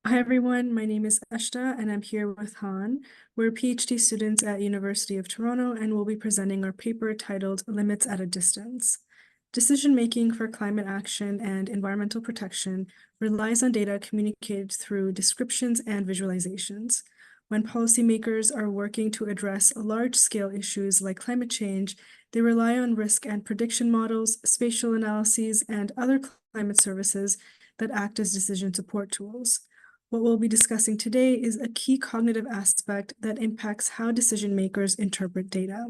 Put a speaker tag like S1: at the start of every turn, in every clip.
S1: Hi everyone, my name is Eshta and I'm here with Han. We're PhD students at University of Toronto and we'll be presenting our paper titled Limits at a Distance. Decision-making for climate action and environmental protection relies on data communicated through descriptions and visualizations. When policymakers are working to address large-scale issues like climate change, they rely on risk and prediction models, spatial analyses, and other climate services that act as decision support tools. What we'll be discussing today is a key cognitive aspect that impacts how decision makers interpret data.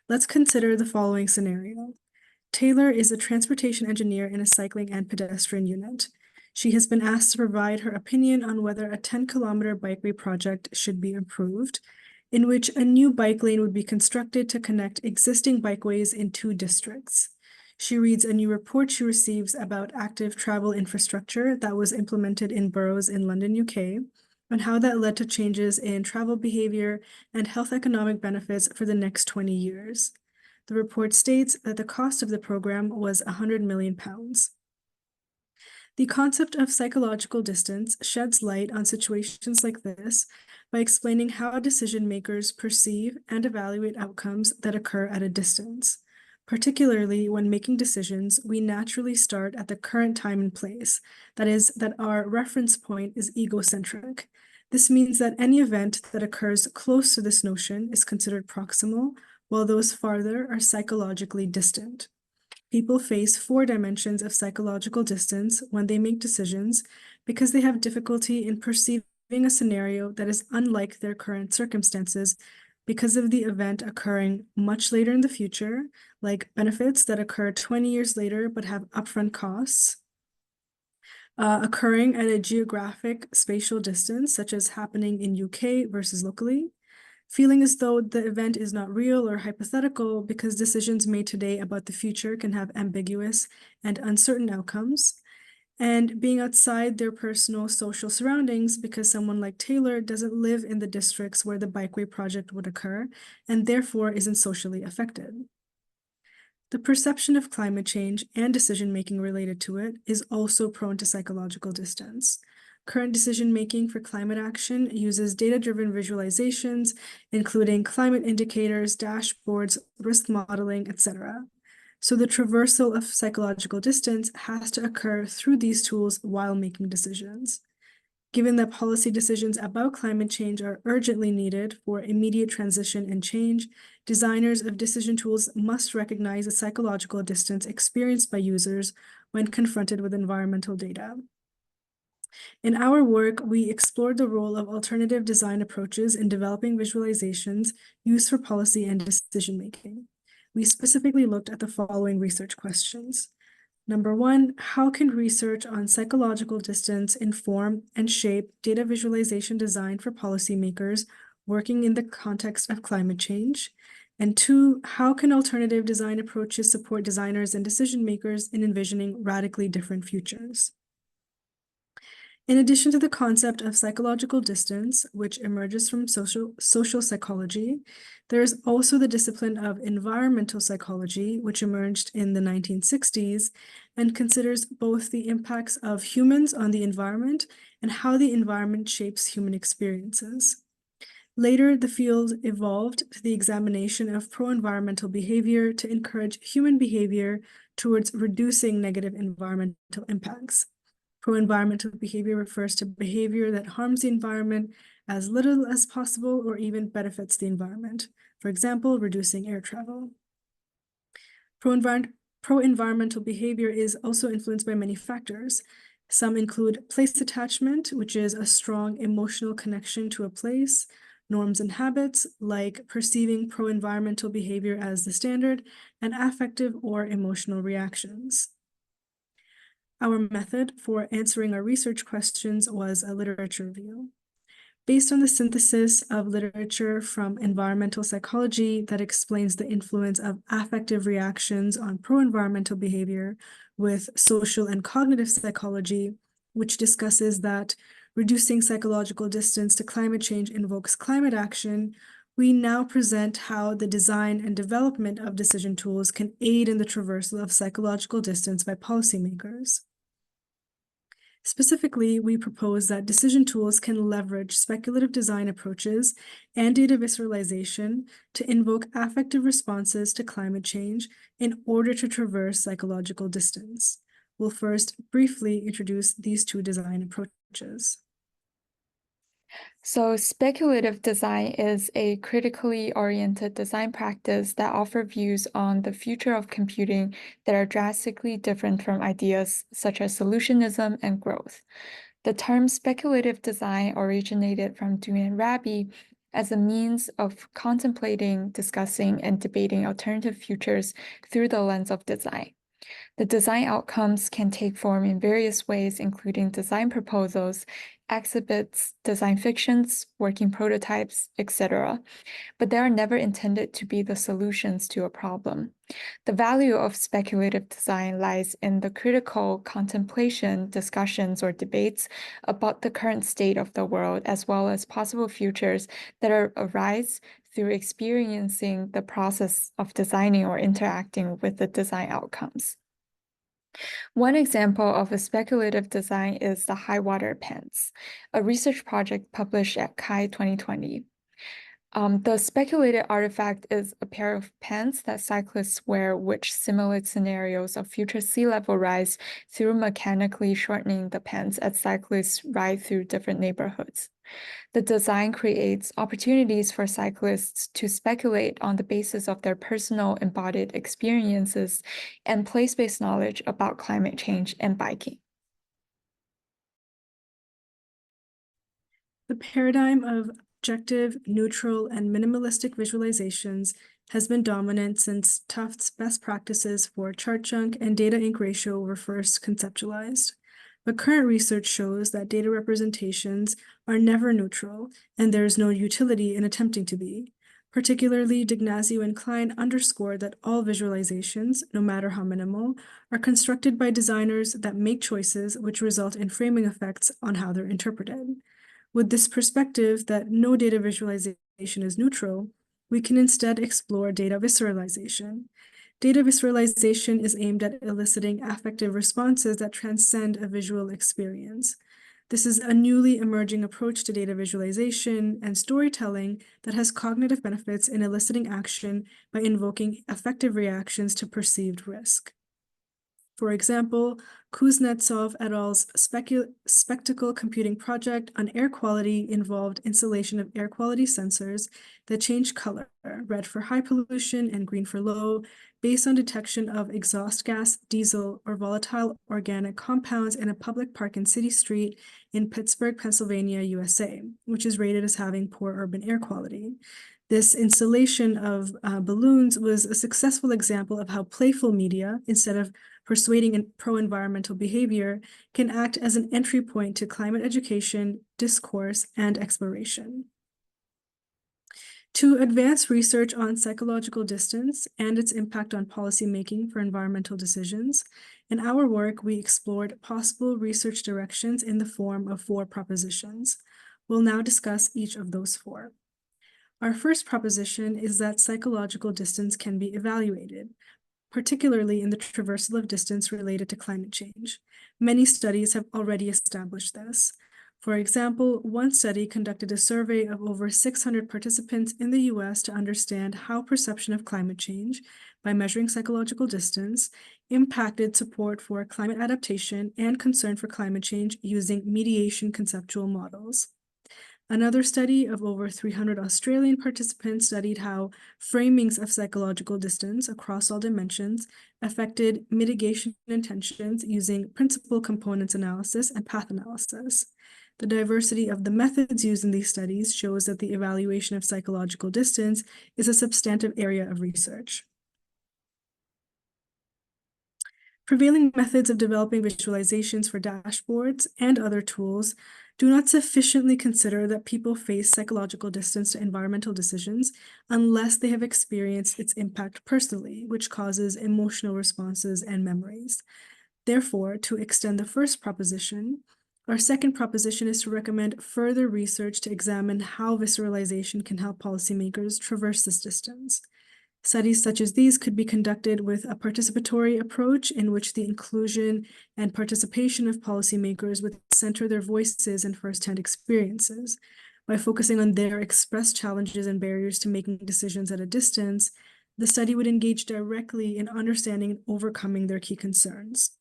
S1: Let's consider the following scenario. Taylor is a transportation engineer in a cycling and pedestrian unit. She has been asked to provide her opinion on whether a 10-kilometer bikeway project should be approved, in which a new bike lane would be constructed to connect existing bikeways in two districts. She reads a new report she receives about active travel infrastructure that was implemented in boroughs in London, UK, and how that led to changes in travel behavior and health economic benefits for the next 20 years. The report states that the cost of the program was £100 million. The concept of psychological distance sheds light on situations like this by explaining how decision makers perceive and evaluate outcomes that occur at a distance. Particularly when making decisions, we naturally start at the current time and place, that is, that our reference point is egocentric. This means that any event that occurs close to this notion is considered proximal, while those farther are psychologically distant. People face 4 dimensions of psychological distance when they make decisions because they have difficulty in perceiving a scenario that is unlike their current circumstances because of the event occurring much later in the future, like benefits that occur 20 years later but have upfront costs, occurring at a geographic spatial distance, such as happening in UK versus locally, feeling as though the event is not real or hypothetical because decisions made today about the future can have ambiguous and uncertain outcomes, and being outside their personal social surroundings because someone like Taylor doesn't live in the districts where the bikeway project would occur and therefore isn't socially affected. The perception of climate change and decision-making related to it is also prone to psychological distance. Current decision-making for climate action uses data-driven visualizations, including climate indicators, dashboards, risk modeling, etc. So the traversal of psychological distance has to occur through these tools while making decisions. Given that policy decisions about climate change are urgently needed for immediate transition and change, designers of decision tools must recognize the psychological distance experienced by users when confronted with environmental data. In our work, we explored the role of alternative design approaches in developing visualizations used for policy and decision-making. We specifically looked at the following research questions. Number 1, how can research on psychological distance inform and shape data visualization design for policymakers working in the context of climate change? And 2, how can alternative design approaches support designers and decision makers in envisioning radically different futures? In addition to the concept of psychological distance, which emerges from social psychology, there is also the discipline of environmental psychology, which emerged in the 1960s and considers both the impacts of humans on the environment and how the environment shapes human experiences. Later, the field evolved to the examination of pro-environmental behavior to encourage human behavior towards reducing negative environmental impacts. Pro-environmental behavior refers to behavior that harms the environment as little as possible or even benefits the environment. For example, reducing air travel. Pro-environmental behavior is also influenced by many factors. Some include place attachment, which is a strong emotional connection to a place, norms and habits, like perceiving pro-environmental behavior as the standard, and affective or emotional reactions. Our method for answering our research questions was a literature review. Based on the synthesis of literature from environmental psychology that explains the influence of affective reactions on pro-environmental behavior with social and cognitive psychology, which discusses that reducing psychological distance to climate change invokes climate action, we now present how the design and development of decision tools can aid in the traversal of psychological distance by policymakers. Specifically, we propose that decision tools can leverage speculative design approaches and data visualization to invoke affective responses to climate change in order to traverse psychological distance. We'll first briefly introduce these two design approaches.
S2: So speculative design is a critically oriented design practice that offers views on the future of computing that are drastically different from ideas such as solutionism and growth. The term speculative design originated from Duane Raby as a means of contemplating, discussing, and debating alternative futures through the lens of design. The design outcomes can take form in various ways, including design proposals, exhibits, design fictions, working prototypes, etc., but they are never intended to be the solutions to a problem. The value of speculative design lies in the critical contemplation, discussions, or debates about the current state of the world, as well as possible futures that arise through experiencing the process of designing or interacting with the design outcomes. One example of a speculative design is the high water pants, a research project published at CHI 2020. The speculated artifact is a pair of pants that cyclists wear, which simulate scenarios of future sea level rise through mechanically shortening the pants as cyclists ride through different neighborhoods. The design creates opportunities for cyclists to speculate on the basis of their personal embodied experiences and place-based knowledge about climate change and biking.
S1: The paradigm of objective, neutral, and minimalistic visualizations has been dominant since Tufts' best practices for chart chunk and data ink ratio were first conceptualized. But current research shows that data representations are never neutral, and there is no utility in attempting to be. Particularly, D'Ignazio and Klein underscore that all visualizations, no matter how minimal, are constructed by designers that make choices which result in framing effects on how they're interpreted. With this perspective that no data visualization is neutral, we can instead explore data visceralization. Data visceralization is aimed at eliciting affective responses that transcend a visual experience. This is a newly emerging approach to data visualization and storytelling that has cognitive benefits in eliciting action by invoking affective reactions to perceived risk. For example, Kuznetsov et al.'s spectacle computing project on air quality involved installation of air quality sensors that change color, red for high pollution and green for low, based on detection of exhaust gas, diesel, or volatile organic compounds in a public park and city street in Pittsburgh, Pennsylvania, USA, which is rated as having poor urban air quality. This installation of balloons was a successful example of how playful media, instead of persuading pro-environmental behavior, can act as an entry point to climate education, discourse, and exploration. To advance research on psychological distance and its impact on policymaking for environmental decisions, in our work, we explored possible research directions in the form of 4 propositions. We'll now discuss each of those 4. Our first proposition is that psychological distance can be evaluated, particularly in the traversal of distance related to climate change. Many studies have already established this. For example, one study conducted a survey of over 600 participants in the US to understand how perception of climate change, by measuring psychological distance, impacted support for climate adaptation and concern for climate change using mediation conceptual models. Another study of over 300 Australian participants studied how framings of psychological distance across all dimensions affected mitigation intentions using principal components analysis and path analysis. The diversity of the methods used in these studies shows that the evaluation of psychological distance is a substantive area of research. Prevailing methods of developing visualizations for dashboards and other tools do not sufficiently consider that people face psychological distance to environmental decisions unless they have experienced its impact personally, which causes emotional responses and memories. Therefore, to extend the first proposition, our second proposition is to recommend further research to examine how visceralization can help policymakers traverse this distance. Studies such as these could be conducted with a participatory approach in which the inclusion and participation of policymakers would center their voices and firsthand experiences. By focusing on their expressed challenges and barriers to making decisions at a distance, the study would engage directly in understanding and overcoming their key concerns.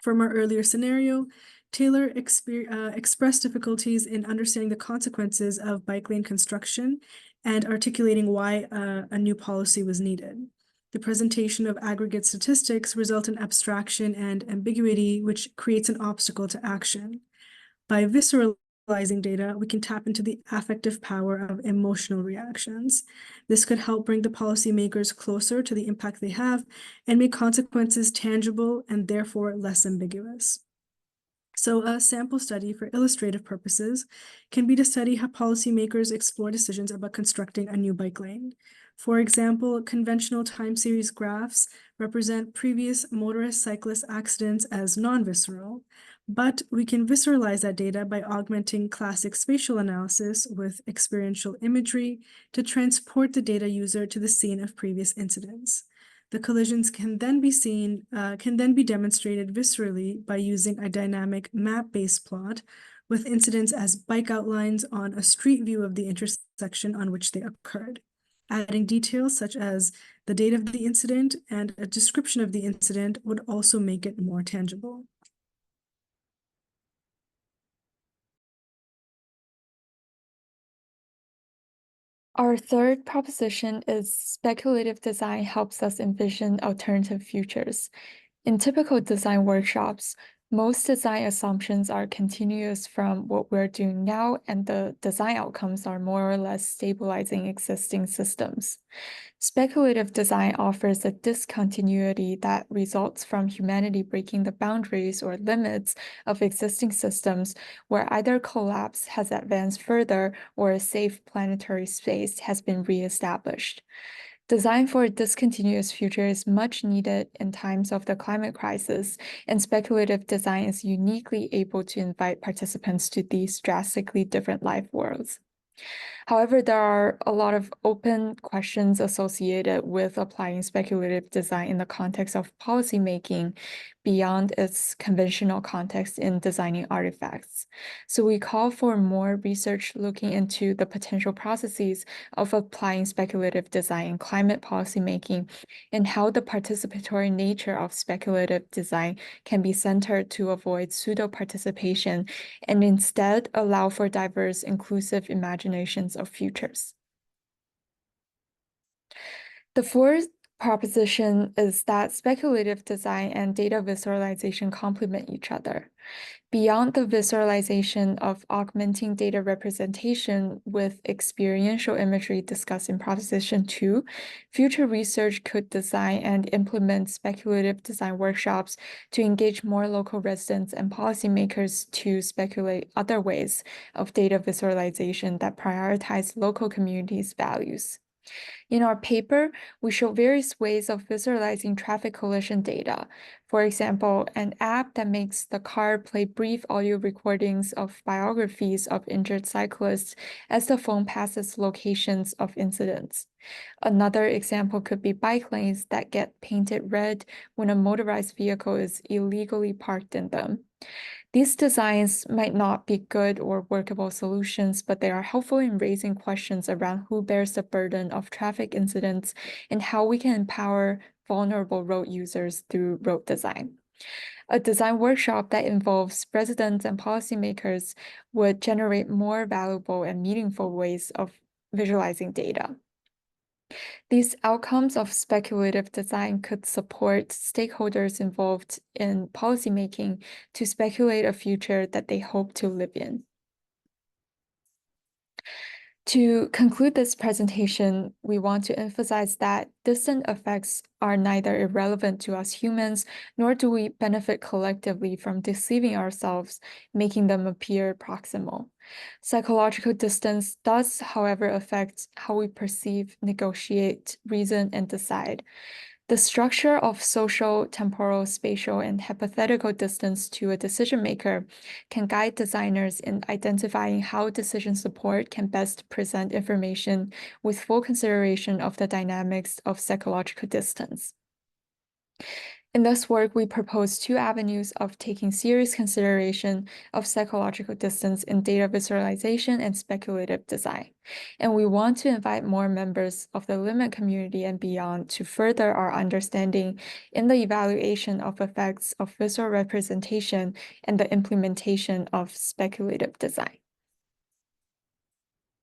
S1: From our earlier scenario, Taylor expressed difficulties in understanding the consequences of bike lane construction and articulating why a new policy was needed. The presentation of aggregate statistics result in abstraction and ambiguity, which creates an obstacle to action. By visceralizing data, we can tap into the affective power of emotional reactions. This could help bring the policymakers closer to the impact they have and make consequences tangible and therefore less ambiguous. So a sample study for illustrative purposes can be to study how policymakers explore decisions about constructing a new bike lane. For example, conventional time series graphs represent previous motorist-cyclist accidents as non-visceral, but we can visceralize that data by augmenting classic spatial analysis with experiential imagery to transport the data user to the scene of previous incidents. The collisions can then be demonstrated viscerally by using a dynamic map-based plot with incidents as bike outlines on a street view of the intersection on which they occurred. Adding details such as the date of the incident and a description of the incident would also make it more tangible.
S2: Our third proposition is speculative design helps us envision alternative futures. In typical design workshops, most design assumptions are continuous from what we're doing now, and the design outcomes are more or less stabilizing existing systems. Speculative design offers a discontinuity that results from humanity breaking the boundaries or limits of existing systems where either collapse has advanced further or a safe planetary space has been reestablished. Design for a discontinuous future is much needed in times of the climate crisis, and speculative design is uniquely able to invite participants to these drastically different life worlds. However, there are a lot of open questions associated with applying speculative design in the context of policymaking beyond its conventional context in designing artifacts. So we call for more research looking into the potential processes of applying speculative design in climate policymaking and how the participatory nature of speculative design can be centered to avoid pseudo-participation and instead allow for diverse, inclusive imaginations of futures. The fourth proposition is that speculative design and data visualization complement each other. Beyond the visualization of augmenting data representation with experiential imagery discussed in Proposition 2, future research could design and implement speculative design workshops to engage more local residents and policymakers to speculate other ways of data visualization that prioritize local communities' values. In our paper, we show various ways of visualizing traffic collision data. For example, an app that makes the car play brief audio recordings of biographies of injured cyclists as the phone passes locations of incidents. Another example could be bike lanes that get painted red when a motorized vehicle is illegally parked in them. These designs might not be good or workable solutions, but they are helpful in raising questions around who bears the burden of traffic incidents and how we can empower vulnerable road users through road design. A design workshop that involves residents and policymakers would generate more valuable and meaningful ways of visualizing data. These outcomes of speculative design could support stakeholders involved in policymaking to speculate a future that they hope to live in. To conclude this presentation, we want to emphasize that distant effects are neither irrelevant to us humans, nor do we benefit collectively from deceiving ourselves, making them appear proximal. Psychological distance does, however, affect how we perceive, negotiate, reason, and decide. The structure of social, temporal, spatial, and hypothetical distance to a decision maker can guide designers in identifying how decision support can best present information with full consideration of the dynamics of psychological distance. In this work, we propose two avenues of taking serious consideration of psychological distance in data visualization and speculative design. And we want to invite more members of the limit community and beyond to further our understanding in the evaluation of effects of visual representation and the implementation of speculative design.